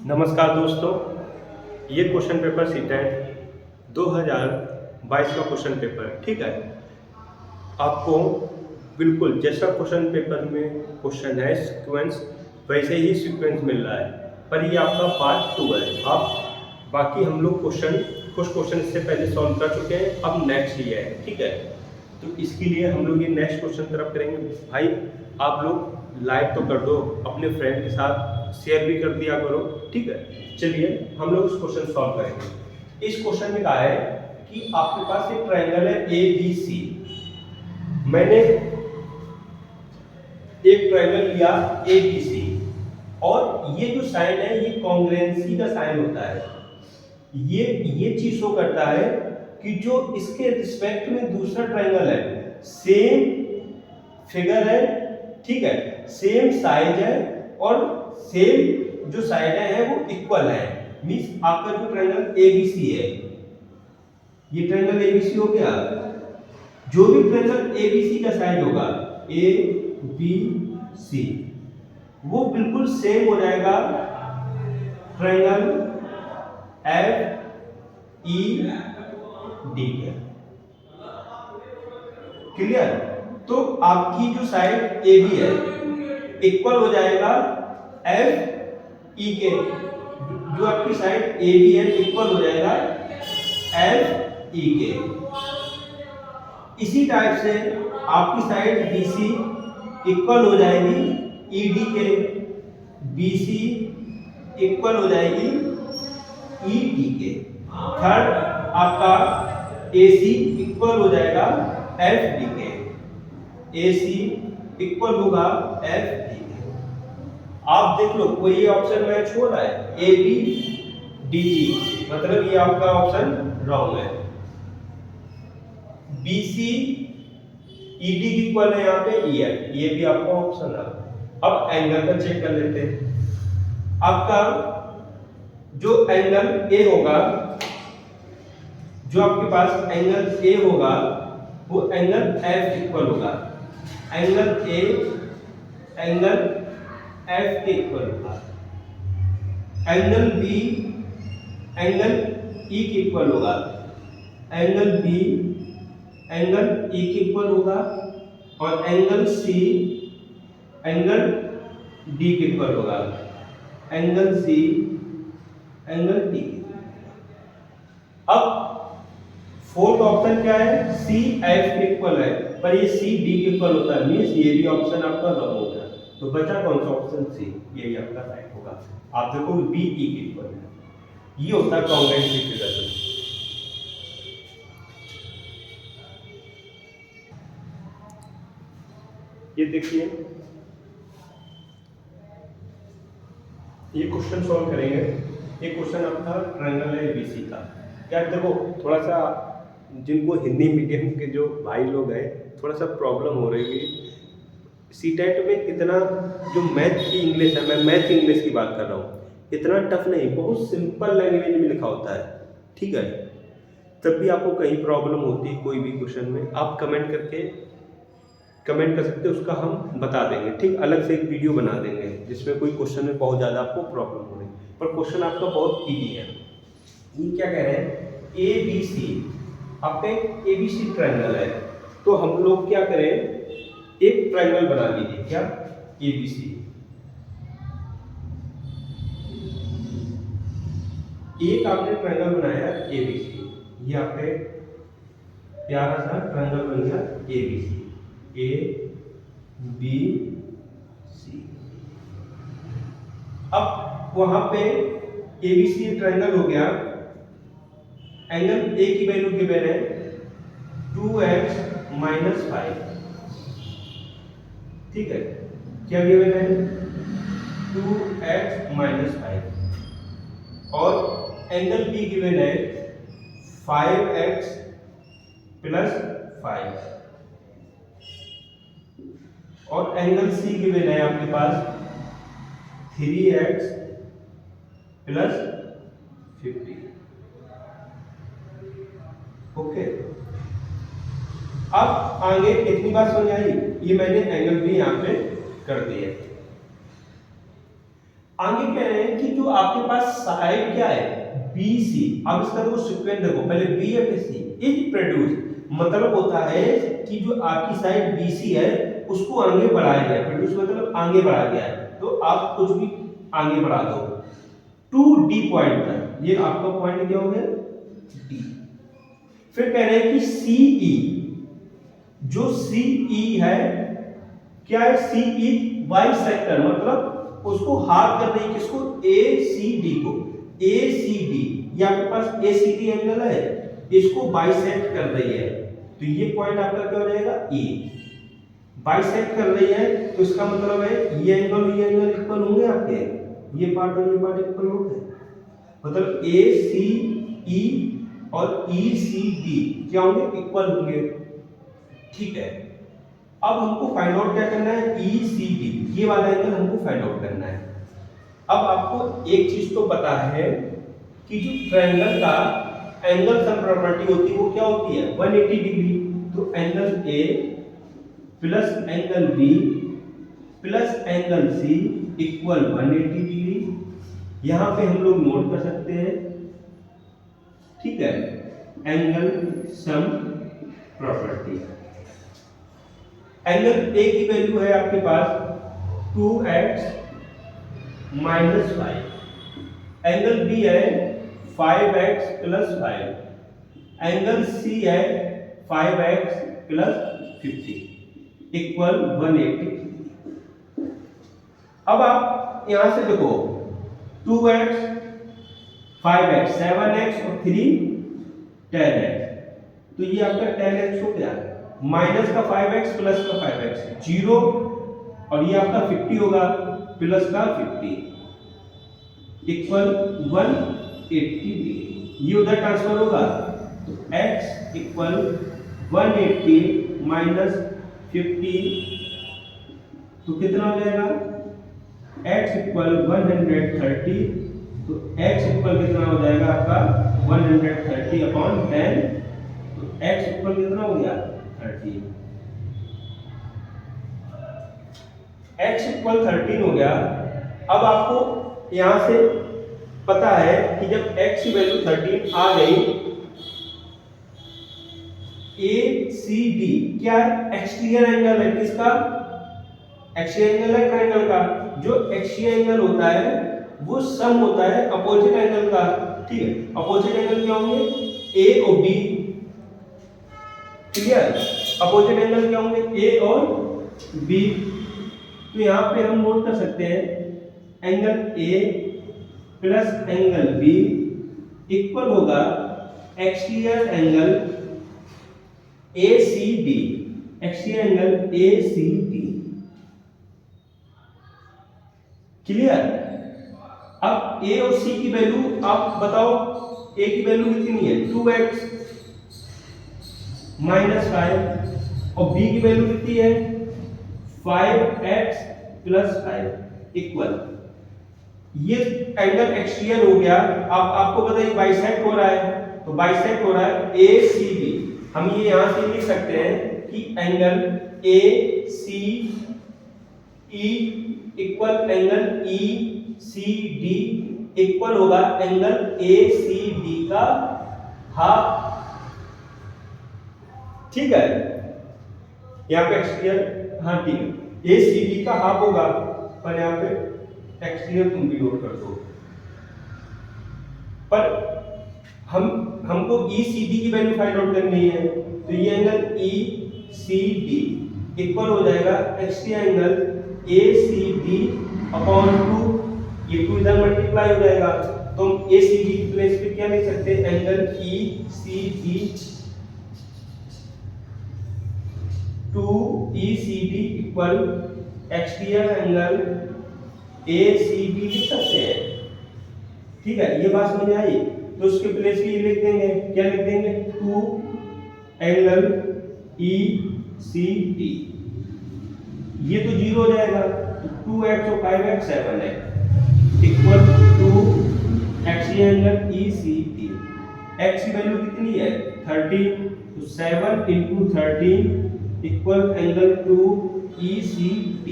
नमस्कार दोस्तों, ये क्वेश्चन पेपर सीटेट 2022 का क्वेश्चन पेपर है। ठीक है, आपको बिल्कुल जैसा क्वेश्चन पेपर में क्वेश्चन है सीक्वेंस, वैसे ही सीक्वेंस मिल रहा है, पर ये आपका पार्ट 2 है। आप बाकी हम लोग कुछ क्वेश्चन इससे पहले सॉल्व कर चुके हैं, अब नेक्स्ट ये है। ठीक है, तो इसके लिए हम लोग ये नेक्स्ट क्वेश्चन तरफ करेंगे। भाई आप लोग लाइक तो कर दो, अपने फ्रेंड के साथ शेयर भी कर दिया करो। ठीक है, चलिए हम लोग इस क्वेश्चन सॉल्व करेंगे। इस क्वेश्चन में कहा है कि आपके पास एक ट्रायंगल है ए बी सी। मैंने एक ट्रायंगल लिया ए बी सी, और ये जो साइन है ये कॉन्ग्रुएंसी का साइन होता है। ये चीज शो करता है कि जो इसके रिस्पेक्ट में दूसरा ट्रायंगल है, सेम फिगर है, ठीक है, सेम साइज है, और सेम जो साइड है वो इक्वल है। मींस आपका जो ट्रायंगल एबीसी है, ये ट्रायंगल एबीसी हो गया। जो भी ट्रायंगल एबीसी का साइड होगा, ए बी सी, वो बिल्कुल सेम हो जाएगा ट्रायंगल एफ ई डी के। क्लियर? तो आपकी जो साइड ए बी है इक्वल हो जाएगा एफ ई के। जो आपकी साइड ए बी है इक्वल हो जाएगा एफ ई के। इसी टाइप से आपकी साइड बी सी इक्वल हो जाएगी ई डी के, बी सी इक्वल हो जाएगी ई डी के। थर्ड आपका ए सी इक्वल हो जाएगा एफ डी के, ए सी इक्वल होगा एफ डी के। आप देख लो कोई ये ऑप्शन मैच हो रहा है, ए बी डी ई, मतलब ये आपका ऑप्शन रॉन्ग है। बी सी ई डी की इक्वल है यहाँ पे ई एफ, ये भी आपका ऑप्शन है। अब एंगल का चेक कर लेते हैं। आपका जो एंगल ए होगा, जो आपके पास एंगल ए होगा, वो एंगल एफ इक्वल होगा। एंगल ए एंगल एफ के इक्वल होगा। एंगल बी एंगल ई के इक्वल होगा। एंगल बी एंगल ई के इक्वल होगा, और एंगल सी एंगल डी के इक्वल होगा। Angle C angle D. अब फोर्थ ऑप्शन क्या है, सी एफ के इक्वल है, पर ये सी डी के इक्वल होता है। मींस ये भी ऑप्शन आपका रॉन्ग हो गया। तो बचा कौन सा ऑप्शन, सी, यही आपका राइट होगा। आप देखो बी ई के इक्वल है, ये होता है कॉन्ग्रुएंसी फिगर। ये देखिए, ये क्वेश्चन सॉल्व करेंगे। ये क्वेश्चन आपका ट्रायंगल है एबीसी का। क्या देखो, थोड़ा सा जिनको हिंदी मीडियम के जो भाई लोग हैं, थोड़ा सा प्रॉब्लम हो रही है। सीटेट में इतना जो मैथ की इंग्लिश है, मैं मैथ इंग्लिश की बात कर रहा हूँ, इतना टफ नहीं, बहुत सिंपल लैंग्वेज में लिखा होता है। ठीक है, तब भी आपको कहीं प्रॉब्लम होती है कोई भी क्वेश्चन में, आप कमेंट कर सकते हैं, उसका हम बता देंगे। ठीक, अलग से एक वीडियो बना देंगे जिसमें कोई क्वेश्चन में बहुत ज़्यादा आपको प्रॉब्लम हो रही है। पर क्वेश्चन आपका बहुत ईजी है। ये क्या कह रहे हैं, ए बी सी, आपका एक ए बी सी ट्रायंगल है। तो हम लोग क्या करें, एक ट्रायंगल बना लीजिए, क्या, ए बी सी। एक आपने ट्रायंगल बनाया ए बी सी, ये आपका प्यारा सा ट्रायंगल बन गया A B C, A B C. अब वहां पे ए बी सी ट्रायंगल हो गया। एंगल ए की वैल्यू गिवन है 2x - 5। ठीक है, क्या गिवन है, 2x - 5, और एंगल बी गिवन है 5x + 5, और एंगल सी गिवन है आपके पास 3x + 50। ओके, अब आगे इतनी बात समझ आई। ये मैंने एंगल भी यहाँ पे कर दिया। आगे कह रहे हैं कि जो आपके पास साइड क्या है BC, अब इसका देखो सीक्वेंस देखो, पहले B है फिर C, इज प्रोड्यूस, मतलब होता है कि जो आपकी साइड BC है उसको आगे बढ़ाया गया, प्रोड्यूस मतलब आगे बढ़ाया गया है, तो आप कुछ भी आगे बढ़ा दो टू D पॉइंट तक, ये आपका पॉइंट क्या हो गया D। फिर कह रहे हैं कि CE, जो CE है क्या है, CE बाई सेक्टर, मतलब उसको हाफ कर रही है किसको, ACD को, ACD, ये आपके पास ACD एंगल है, इसको बाइसेक्ट कर रही है, तो ये पॉइंट आपका क्या हो जाएगा A, बाइसेक्ट कर रही है, तो इसका मतलब है ये एंगल इक्वल होंगे आपके, ये पार्ट और ये पार्ट इक्वल होंगे, मतलब ACE और ECD क्या होंगे, इक्वल होंगे। ठीक है, अब हमको फाइंड आउट क्या करना है, ECD, ये वाला एंगल हमको फाइंड आउट करना है। अब आपको एक चीज तो पता है कि जो ट्रायंगल का एंगल सम प्रॉपर्टी होती है वो क्या होती है 180 डिग्री, तो angle A plus angle B plus angle C equal 180 degree, यहां पे हम लोग नोट कर सकते हैं। ठीक है, angle sum property, angle A की वैल्यू है आपके पास 2x माइनस 5, एंगल B है 5x प्लस 5, एंगल C है 5x प्लस 50 इक्वल 180। अब आप यहां से देखो 2x 5x 7x और 3 10x, तो ये आपका 10x हो गया, माइनस का 5x प्लस का 5x 0, और ये आपका 50 होगा प्लस का 50 इक्वल 180 डिग्री, ये उधर ट्रांसफर होगा, तो x इक्वल 180 माइनस 50, तो कितना हो जाएगा, x इक्वल 130, तो x इक्वल कितना हो जाएगा आपका 130 अपॉन 10, तो x इक्वल कितना हो गया 30, x इक्वल 13 हो गया। अब आपको यहां से पता है कि जब x की वैल्यू 13 आ गई, ACD क्या है, एक्सटीरियर एंगल है, किसका, एक्सटीरियर एंगल है ट्रायंगल का, जो एक्सटीरियर एंगल होता है वो सम होता है अपोजिट एंगल का। ठीक है, अपोजिट एंगल क्या होंगे, A और B, क्लियर, अपोजिट एंगल क्या होंगे A और B, तो यहां पे हम नोट कर सकते हैं angle A plus angle B equal होगा exterior angle ACD, exterior angle ACD, clear. अब A और C की वैल्यू आप बताओ, A की वैल्यू कितनी है 2x माइनस 5, और B की वैल्यू कितनी है 5x प्लस 5 इक्वल, ये एंगल एक्सटीरियर हो गया। अब आपको बताइए बाइसेक्ट हो रहा है, तो बाइसेक्ट हो रहा है ACB, हम ये यहां से लिख सकते हैं कि angle ACE equal angle ECD equal होगा एंगल ACD का हाफ। ठीक है, यहाँ पे एक्सटीरियर, हाँ ठीक है, ACD का हाफ होगा, पर यहाँ पे एक्सटीरियर तुम भी नोट कर दो, पर हमको ECD की वैल्यू फाइंड आउट करनी है, तो ये एंगल ECD इक्वल हो जाएगा एक्सटीरियर एंगल ACD अपॉन 2, ये 2 इधर मल्टीप्लाई हो जाएगा, तो हम ACD की प्लेस पे क्या लिख सकते हैं, angle ECD 2ECD equal exterior angle ACD लिख सकते हैं। ठीक है, ये बात समझ आई, तो उसके प्लेस पे लिख देंगे, क्या लिख देंगे 2 एंगल ECD, ये तो 0 हो जाएगा, तो 2x और 5x 7x equal 2 exterior angle ECD, x की वैल्यू कितनी है 30, तो 7 × 13 इक्वल एंगल 2 ECD,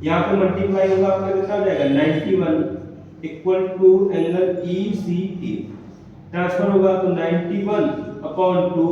यहाँ पे मल्टीप्लाई होगा आपका कितना हो जाएगा 91 equal to angle ECT। Transfer होगा तो 91/2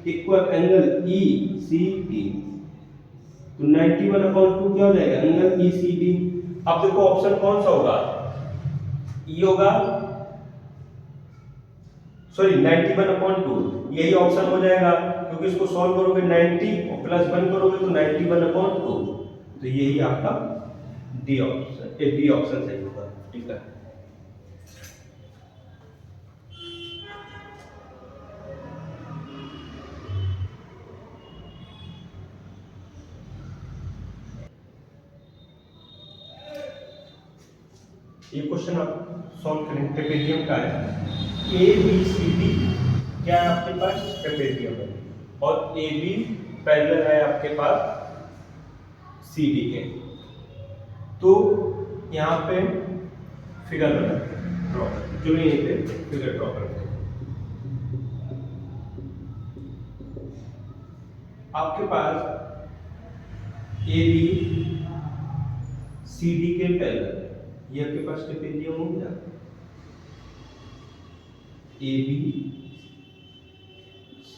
इक्वल एंगल ECT। तो 91/2 क्या हो जाएगा एंगल ECT। अब देखो ऑप्शन कौन सा होगा, ई होगा, सॉरी 91/2 यही ऑप्शन हो जाएगा, क्योंकि इसको सॉल्व करोगे 90 और प्लस 1 करोगे तो 91/2, तो यही आपका डी ऑप्शन, डी ऑप्शन सही होगा। ठीक है, ये क्वेश्चन आप सॉल्व करेंगे, ट्रेपेजियम का है। ABCD क्या है आपके पास, ट्रेपेजियम है, और AB पैरेलल है आपके पास CD के। तो यहाँ पे फिगर ड्रॉ, जो यहीं पे फिगर ड्रॉ करते हैं। आपके पास AB CD के पैरेलल, ये आपके पास ट्रेपेजियम हो गया। AB C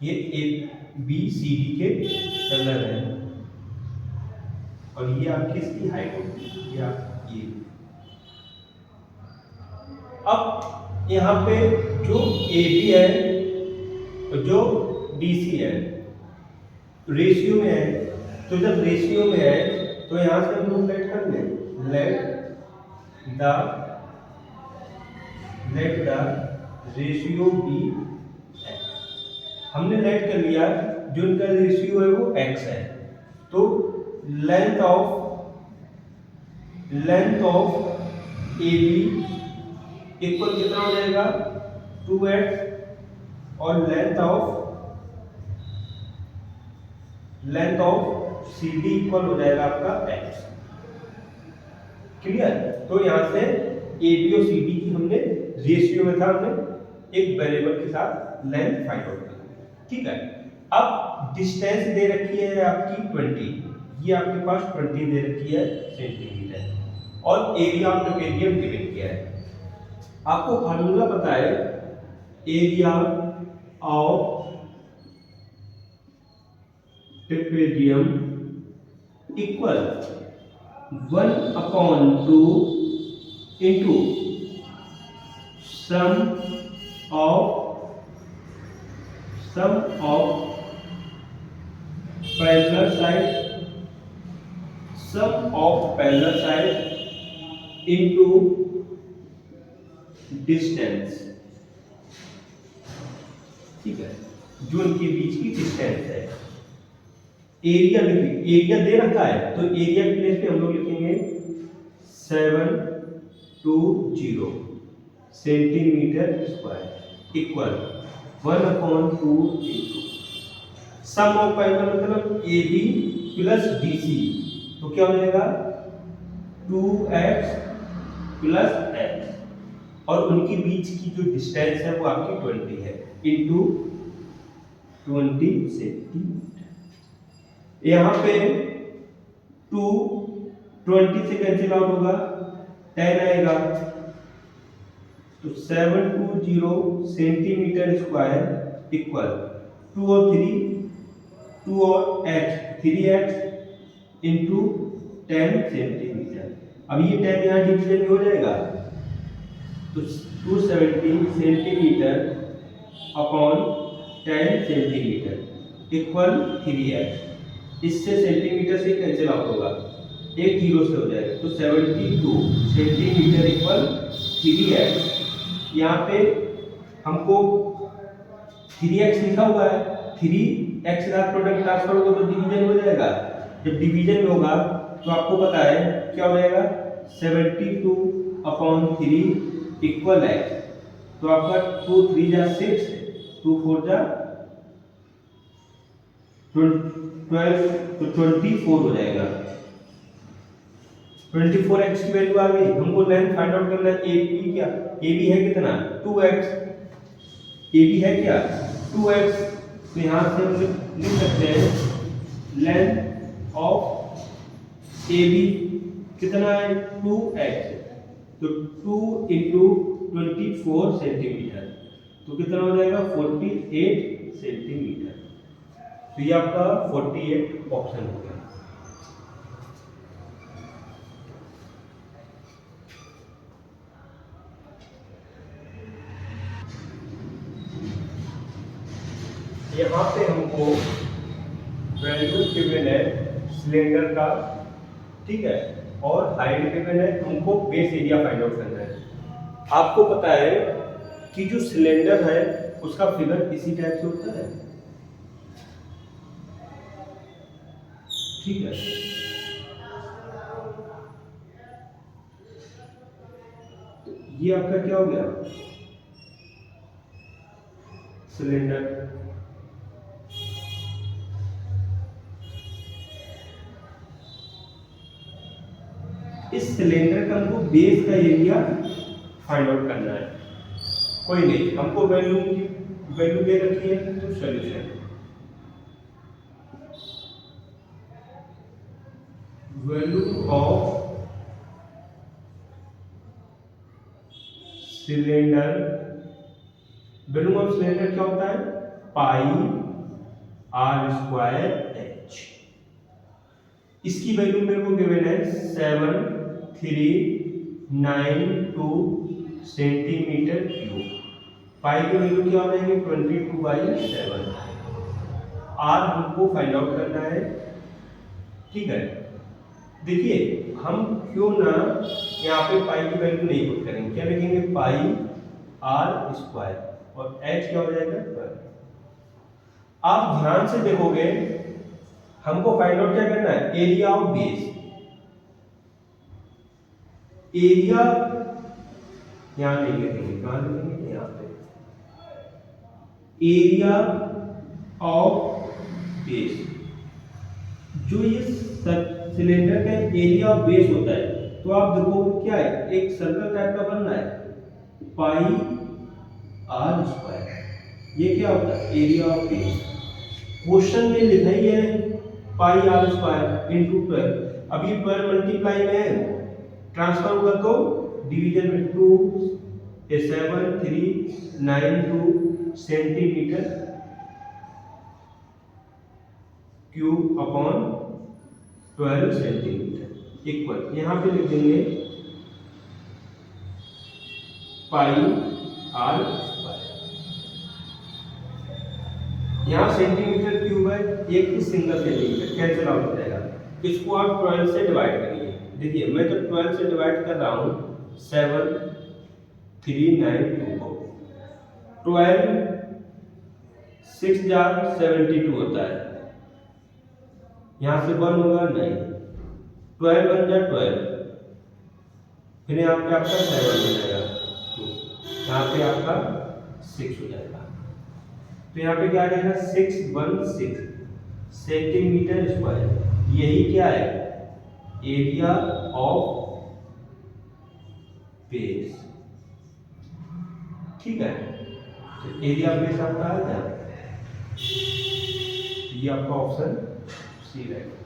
ये ABCD के पैरेलल है, और ये आपकी इसकी हाइट होगी, ये अब यहाँ पे जो AB है और जो DC है रेशियो में है, तो जब रेशियो में है तो यहाँ से हम लोग लेट कर लें, लेट द रेशियो बी, हमने लेट कर लिया, जो इनका रेशियो है वो x है, तो लेंथ ऑफ AB इक्वल कितना हो जाएगा 2x, और लेंथ ऑफ CD इक्वल हो जाएगा आपका x। क्लियर, तो यहां से AB और CD की हमने रेशियो में था, हमने एक वेरिएबल के साथ लेंथ फाइंड आउट करना। ठीक है, अब डिस्टेंस दे रखी है आपकी 20, ये आपके पास 20 दे रखी है सेंटीमीटर, और एरिया ऑफ ट्रेपेजियम गिवन किया है। आपको फार्मूला पता है, area of trapezium equal 1/2 into sum of parallel side into distance. ठीक है, जो इनके बीच की डिस्टेंस है। एरिया लिखिए, एरिया दे रखा है तो एरिया की प्लेस पे हम लोग लिखेंगे 720 centimetre square equal 1/2 into sum of parallel मतलब AB प्लस BC, तो क्या हो जाएगा 2x प्लस x, और उनके बीच की जो डिस्टेंस है वो आपकी 20 है, इंटू 20 सेंटीमीटर। यहाँ पे 2 20 से कैंसिल आउट होगा, 10 आएगा, तो 720 सेंटीमीटर स्क्वायर इक्वल 2 और x 3x इंटू 10 सेंटीमीटर। अब ये 10 यहाँ डिवीजन में हो जाएगा, तो 270 centimetre upon 10 centimetre equal 3x। इससे सेंटीमीटर से कैंसिल आउट होगा, एक जीरो से हो जाएगा, तो 72 सेंटीमीटर इक्वल 3x। यहाँ पे हमको 3x लिखा हुआ है, 3x का प्रोडक्ट ट्रांसफर होगा तो डिवीजन हो जाएगा। जब डिवीजन होगा तो आपको पता है क्या हो जाएगा 72/3 इक्वल x, तो आपका 2 3 जा 6, 2 4 जा 12, तो 24 हो जाएगा। 24x की वैल्यू आ गई। हमको लेंथ फाइंड आउट करना है। AB क्या, AB है कितना 2x, AB है क्या 2x, तो यहाँ से हम लिख सकते हैं लेंथ ऑफ ए बी कितना है 2h, तो 2 इंटू 24 सेंटीमीटर, तो कितना हो जाएगा 48 सेंटीमीटर। तो ये आपका 48 ऑप्शन हो गया। यहाँ पे हमको वैल्यू गिवन है सिलेंडर का, ठीक है, और हाइट गिवन है, हमको बेस एरिया फाइंड आउट करना है। आपको पता है कि जो सिलेंडर है उसका फिगर इसी टाइप से होता है, ठीक है। तो ये आपका क्या हो गया सिलेंडर। इस सिलेंडर का हमको बेस का एरिया फाइंड आउट करना है। कोई नहीं, हमको वैल्यू दे रखी है, तो solution value of cylinder, value of cylinder क्या होता है पाई आर स्क्वायर एच। इसकी वैल्यू मेरे को गिवन है 7392 सेंटीमीटर क्यूब। पाई की वैल्यू क्या हो जाएगी 22/7। आर हमको फाइंड आउट करना है, ठीक है। देखिए हम क्यों ना यहाँ पे पाई की वैल्यू नहीं पुट करेंगे, क्या लिखेंगे पाई आर स्क्वायर, और एच क्या हो जाएगा 12। आप ध्यान से देखोगे हमको फाइंड आउट क्या करना है एरिया ऑफ बेस। एरिया यहां नहीं लिखेंगे, कहां लिखेंगे यहाँ पे एरिया ऑफ बेस। जो ये सिलेंडर का एरिया ऑफ बेस होता है, तो आप देखो क्या है एक सर्कल टाइप का बनना है पाई आर स्क्वायर। ये क्या होता है एरिया ऑफ बेस। क्वेश्चन में लिखा ही है पाई आर स्क्वायर इंटू 12। अब ये 12 मल्टीप्लाई में ट्रांसफर होगा तो डिवीजन में 2 7392 centimetre cube upon 12 centimetre equal, यहाँ पे लिख देंगे पाई आर स्क्वायर। यहाँ सेंटीमीटर क्यूब है, एक ही सिंगल सेंटीमीटर कैंसिल आउट हो जाएगा। इसको आप 12 से डिवाइड करिए। देखिए मैं तो 12 से डिवाइड कर रहा हूँ 7392 को। 12 6 जार 72 होता है, यहाँ से 1 होगा नहीं, 12 बन जाए 12, फिर यहाँ पे आपका 7 हो जाएगा, यहाँ पे आपका 6 हो जाएगा। तो यहाँ पे क्या आ जाएगा 616 सेंटीमीटर स्क्वायर। यही क्या है एरिया ऑफ बेस, ठीक है। तो एरिया बेस आपका आ गया, ये आपका ऑप्शन सी रहेगा।